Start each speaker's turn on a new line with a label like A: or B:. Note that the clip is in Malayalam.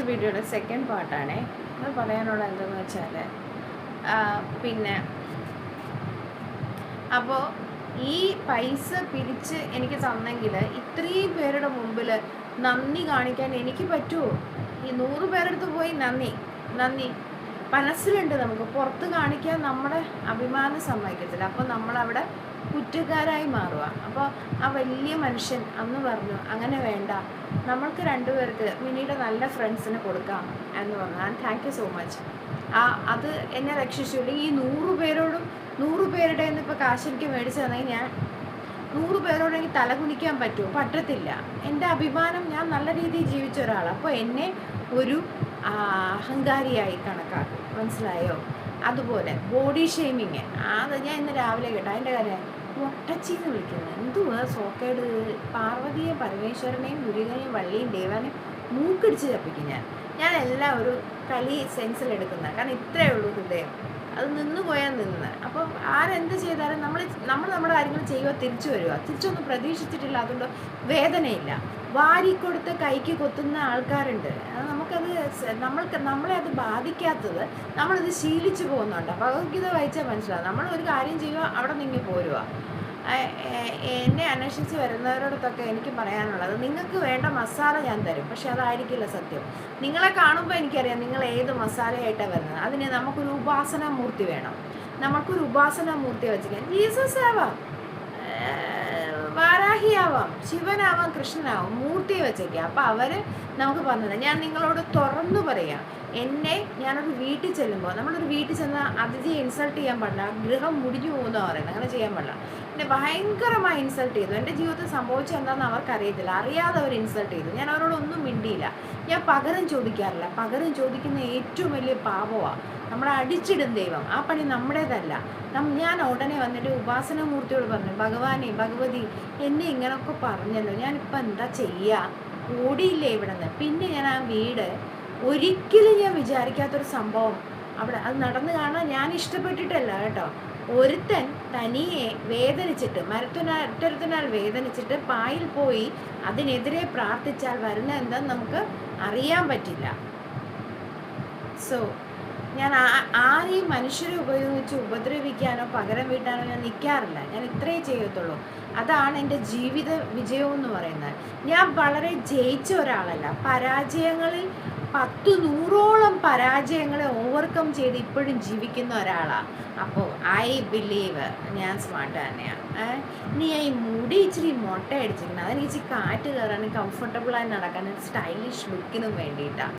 A: ഫസ്റ്റ് വീഡിയോയുടെ സെക്കൻഡ് പാർട്ടാണേ. അത് പറയാനുള്ള എന്തെന്ന് വെച്ചാൽ പിന്നെ അപ്പോൾ ഈ പൈസ പിരിച്ച് എനിക്ക് തന്നെങ്കിൽ ഇത്രയും പേരുടെ മുമ്പിൽ നന്ദി കാണിക്കാൻ എനിക്ക് പറ്റുമോ? ഈ 100 പേരെടുത്ത് പോയി നന്ദി മനസ്സിലുണ്ട്, നമുക്ക് പുറത്ത് കാണിക്കാൻ നമ്മുടെ അഭിമാനം സമ്മതിക്കത്തില്ല. അപ്പോൾ നമ്മളവിടെ കുറ്റക്കാരായി മാറുക. അപ്പോൾ ആ വലിയ മനുഷ്യൻ അന്ന് പറഞ്ഞു, അങ്ങനെ വേണ്ട, നമ്മൾക്ക് 2 പേർക്ക് മിനിയുടെ നല്ല ഫ്രണ്ട്സിന് കൊടുക്കാം എന്ന് പറഞ്ഞു. And thank you so much. അത് എന്നെ രക്ഷിച്ചുള്ളൂ. ഈ 100 പേരോടും 100 പേരുടെ നിന്ന് ഇപ്പോൾ കാശ് എനിക്ക് മേടിച്ചു തന്നെങ്കിൽ ഞാൻ 100 പേരോട് എനിക്ക് തലകുനിക്കാൻ പറ്റുമോ? പറ്റത്തില്ല. എൻ്റെ അഭിമാനം, ഞാൻ നല്ല രീതിയിൽ ജീവിച്ച ഒരാളാണ്. അപ്പോൾ എന്നെ ഒരു അഹങ്കാരിയായി കണക്കാക്കും, മനസ്സിലായോ? അതുപോലെ ബോഡി ഷെയ്മിങ്, അത് ഞാൻ ഇന്ന് രാവിലെ കേട്ടോ. അതിൻ്റെ കാര്യം ഒട്ടച്ചിന്ന് വിളിക്കുന്നത് എന്തുവാ സോക്കേട്? പാർവതിയെ പരമേശ്വരനെയും മുരുകനെയും വള്ളിയും ദേവാനെയും മൂക്കടിച്ച് ചപ്പിക്കും ഞാൻ എല്ലാം ഒരു കളി സെൻസിലെടുക്കുന്നത്. കാരണം ഇത്രയേ ഉള്ളൂ ഹൃദയം. അത് നിന്ന് പോയാൽ നിന്ന്. അപ്പം ആരെന്ത് ചെയ്താലും നമ്മൾ നമ്മുടെ കാര്യങ്ങൾ ചെയ്യുക, തിരിച്ചു വരിക. തിരിച്ചൊന്നും പ്രതീക്ഷിച്ചിട്ടില്ല, അതുകൊണ്ട് വേദനയില്ല. വാരിക്കൊടുത്ത് കൈക്ക് കൊത്തുന്ന ആൾക്കാരുണ്ട്. അത് നമ്മളെ അത് ബാധിക്കാത്തത് നമ്മളിത് ശീലിച്ചു പോകുന്നുണ്ട്. ഭഗവത്ഗീത വായിച്ചാൽ മനസ്സിലാവും. നമ്മൾ ഒരു കാര്യം ചെയ്യുക, അവിടെ നിന്ന് പോരുക. എന്നെ അന്വേഷിച്ച് വരുന്നവരോടൊക്കെ എനിക്ക് പറയാനുള്ളത്, നിങ്ങൾക്ക് വേണ്ട മസാല ഞാൻ തരും, പക്ഷെ അതായിരിക്കില്ല സത്യം. നിങ്ങളെ കാണുമ്പോൾ എനിക്കറിയാം നിങ്ങൾ ഏത് മസാലയായിട്ടാണ് വരുന്നത്. അതിന് നമുക്കൊരു ഉപാസനാമൂർത്തി വേണം. നമുക്കൊരു ഉപാസനാമൂർത്തിയെ വെച്ചിരിക്കാൻ ജീസസ് ആവാം, വാരാഹിയാവാം, ശിവനാവാം, കൃഷ്ണനാവാം, മൂർത്തിയെ വെച്ചേക്കാം. അപ്പോൾ അവർ നമുക്ക് പറഞ്ഞത് ഞാൻ നിങ്ങളോട് തുറന്നു പറയാം. ഞാനൊരു വീട്ടിൽ ചെല്ലുമ്പോൾ, നമ്മളൊരു വീട്ടിൽ ചെന്നാൽ അതിഥിയെ ഇൻസൾട്ട് ചെയ്യാൻ പാടില്ല. ഗൃഹം മുടിഞ്ഞു പോകുന്നതാണ് പറയുന്നത്. അങ്ങനെ ചെയ്യാൻ പാടില്ല. എന്നെ ഭയങ്കരമായി ഇൻസൾട്ട് ചെയ്തു. എൻ്റെ ജീവിതത്തിൽ സംഭവിച്ചത് എന്താണെന്ന് അവർക്കറിയത്തില്ല. അറിയാതെ അവർ ഇൻസൾട്ട് ചെയ്തു. ഞാൻ അവരോടൊന്നും മിണ്ടിയില്ല. ഞാൻ പകരം ചോദിക്കാറില്ല. പകരം ചോദിക്കുന്ന ഏറ്റവും വലിയ പാപമാണ്. നമ്മളെ അടിച്ചിടും ദൈവം. ആ പണി നമ്മുടേതല്ല. ഞാൻ ഉടനെ വന്നിട്ട് ഉപാസനമൂർത്തിയോട് പറഞ്ഞു, ഭഗവാനെ, ഭഗവതി, എന്നെ ഇങ്ങനെയൊക്കെ പറഞ്ഞല്ലോ, ഞാനിപ്പോൾ എന്താ ചെയ്യുക? ഓടിയില്ലേ ഇവിടെ നിന്ന്. പിന്നെ ഞാൻ ആ വീട്, ഒരിക്കലും ഞാൻ വിചാരിക്കാത്തൊരു സംഭവം അവിടെ അത് നടന്നു കാണാൻ ഞാൻ ഇഷ്ടപ്പെട്ടിട്ടല്ല കേട്ടോ. ഒരുത്തൻ തനിയെ വേദനിച്ചിട്ട്, മറ്റൊരുത്തനാൽ വേദനിച്ചിട്ട് പായിൽ പോയി അതിനെതിരെ പ്രാർത്ഥിച്ചാൽ വരുന്ന എന്താന്ന് നമുക്ക് അറിയാൻ പറ്റില്ല. സോ ഞാൻ ആരെയും മനുഷ്യരെ ഉപയോഗിച്ച് ഉപദ്രവിക്കാനോ പകരം വീട്ടാനോ ഞാൻ നിൽക്കാറില്ല. ഞാൻ ഇത്രയേ ചെയ്യത്തുള്ളൂ. അതാണ് എൻ്റെ ജീവിത വിജയം എന്ന് പറയുന്നത്. ഞാൻ വളരെ ജയിച്ച ഒരാളല്ല. പരാജയങ്ങളിൽ 10-100ഓളം പരാജയങ്ങളെ ഓവർകം ചെയ്ത് ഇപ്പോഴും ജീവിക്കുന്ന ഒരാളാണ്. അപ്പോൾ ഐ ബിലീവ് ഞാൻ സ്മാർട്ട് തന്നെയാണ്. ഇനി ഈ മുടി ഇച്ചിരി മൊട്ട അടിച്ചിരിക്കുന്നത്, അതെനിക്ക് ഇച്ചിരി കാറ്റ് കയറാനും കംഫർട്ടബിളായി നടക്കാനും സ്റ്റൈലിഷ് ലുക്കിനും വേണ്ടിയിട്ടാണ്.